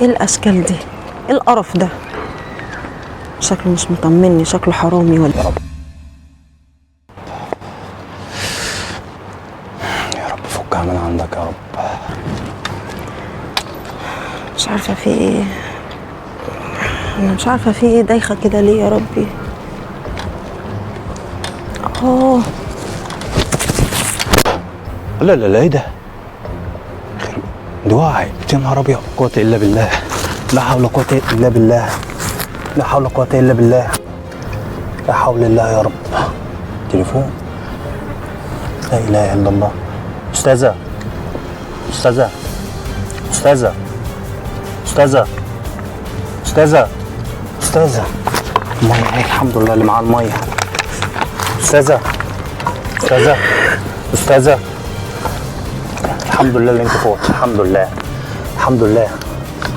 ايه الاشكال دي؟ ايه القرف ده؟ شكله مش مطمني، شكله حرامي ولا؟ يا رب فكها من عندك يا رب. مش عارفه في ايه، انا مش عارفه في ايه، دايخه كده ليه يا ربي؟ لا لا لا، ايه ده؟ دي وقعت، يا نهار ابيض، قوة الا بالله، لا حول ولا قوة الا بالله، لا حول ولا قوة الا بالله، لا حول الله يا رب. تليفون، لا اله الا الله. استاذة استاذة استاذة استاذة استاذة استاذة، المية اهي، الحمد لله اللي معاه المية. استاذة استاذة استاذة، الحمد لله اللي انت فوت، الحمد لله الحمد لله.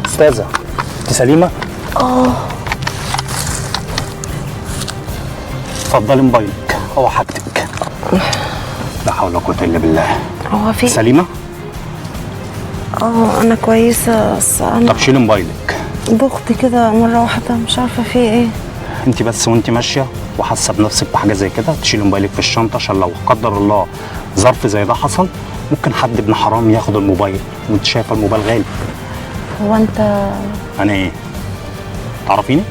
استاذة انت سليمة؟ اتفضلي موبايلك او حاجتك. لا حول ولا قوة الا بالله. هو في سليمة؟ انا كويسه، بس انا طب شيلي موبايلك. ضغط كده مره واحده، مش عارفه في ايه. انت بس وانت ماشية وحاسة بنفسك بحاجة زي كده تشيلي موبايلك في الشنطة، عشان لو قدر الله ظرف زي ده حصل ممكن حد ابن حرام ياخد الموبايل، وانت شايفة الموبايل غالي. هو انت؟ انا ايه؟ تعرفيني؟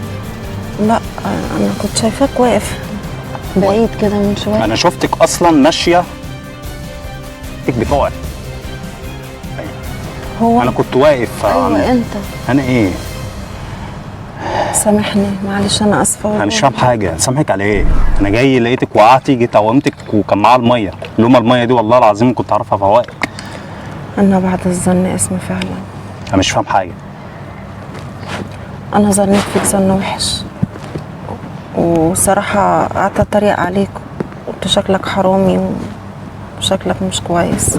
لا، انا كنت شايفاك واقف بعيد كده من شويه. انا شفتك اصلا ماشية بتقعد. هو انا كنت واقف. ايوه انت. انا ايه؟ سامحني معلش، انا اسفه والله. انا مش فاهم حاجه، سامحك على ايه؟ انا جاي لقيتك وقعتي، جيت قومتك وكان معاها الميه، لوما الميه دي والله العظيم كنت اعرفها فوائد. انا بعد الظن اسمي فعلا. انا مش فاهم حاجه. انا ظنيت فيك ظن وحش، وصراحه قعدت اتريق عليك، قلت شكلك حرامي وشكلك مش كويس.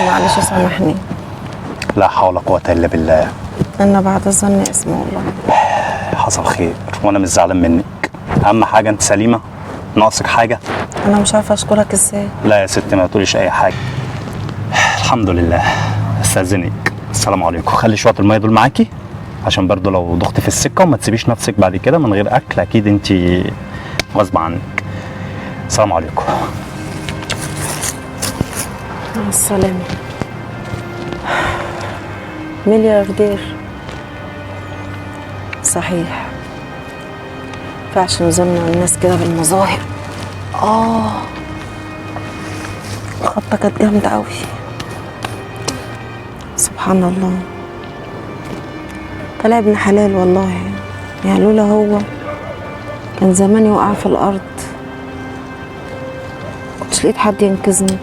معلش سامحني. لا حول ولا قوه الا بالله. انا بعد الظن اسمي والله. حصل خير وانا مش زعلان منك، اهم حاجه انت سليمه. ناقصك حاجه؟ انا مش عارفه اشكرك ازاي. لا يا ستي ما تقوليش اي حاجه، الحمد لله. استاذنك، السلام عليكم. خلي شويه الميه دول معاكي عشان برضو لو ضغط في السكه، وما تسيبيش نفسك بعد كده من غير اكل، اكيد انت غصب عنك. السلام عليكم. مع السلامه. ملياردير صحيح، مينفعش نظن الناس كده بالمظاهر. الخطه كانت جامده قوي، سبحان الله. طلع ابن حلال والله، يعني لولا هو كان زماني وقع في الارض، كنتش لقيت حد ينقذني.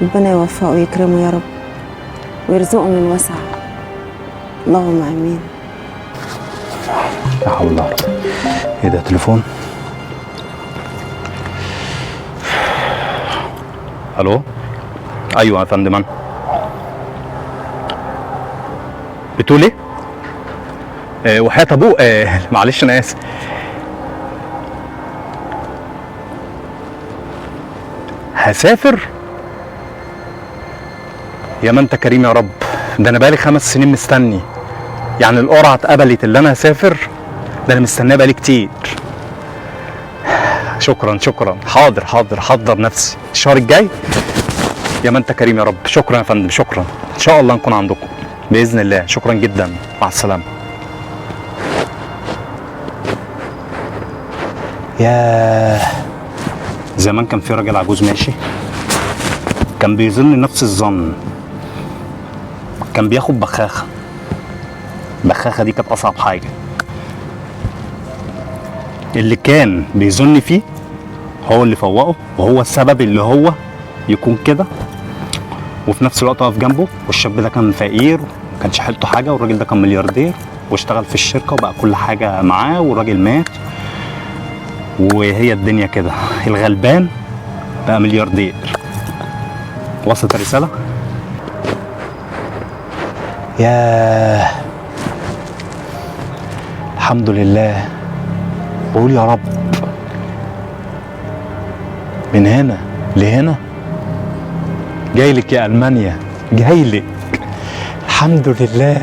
ربنا يوفقه ويكرمه يا رب، ويرزقه من وسع، اللهم امين. لا حول ولا قوه. ايه ده؟ تليفون؟ الو؟ ايوه يا فندم. انا بتقول ايه؟ وحياة ابوه، معلش انا اسف. هسافر؟ يا ما انت كريم يا رب، ده انا بقالي 5 سنين مستني، يعني القرعه اتقبلت اللي انا هسافر، ده انا مستناه بقالي كتير. شكرا شكرا، حاضر حاضر، حضر نفسي الشهر الجاي. يا ما انت كريم يا رب، شكرا يا فندم، شكرا، ان شاء الله نكون عندكم باذن الله، شكرا جدا، مع السلامه. ياه، زمان كان في راجل عجوز ماشي، كان بيظن نفس الظن، كان بياخد بخاخه، البخاخه دي كانت اصعب حاجه. اللي كان بيظن فيه هو اللي فوقه، وهو السبب اللي هو يكون كده، وفي نفس الوقت واقف جنبه. والشاب ده كان فقير وما كانش حيلته حاجه، والراجل ده كان ملياردير واشتغل في الشركه وبقى كل حاجه معاه، والراجل مات. وهي الدنيا كده، الغلبان بقى ملياردير. وصلت الرساله؟ ياه، الحمد لله. بقول يا رب، من هنا لهنا جايلك يا ألمانيا، جايلك. الحمد لله.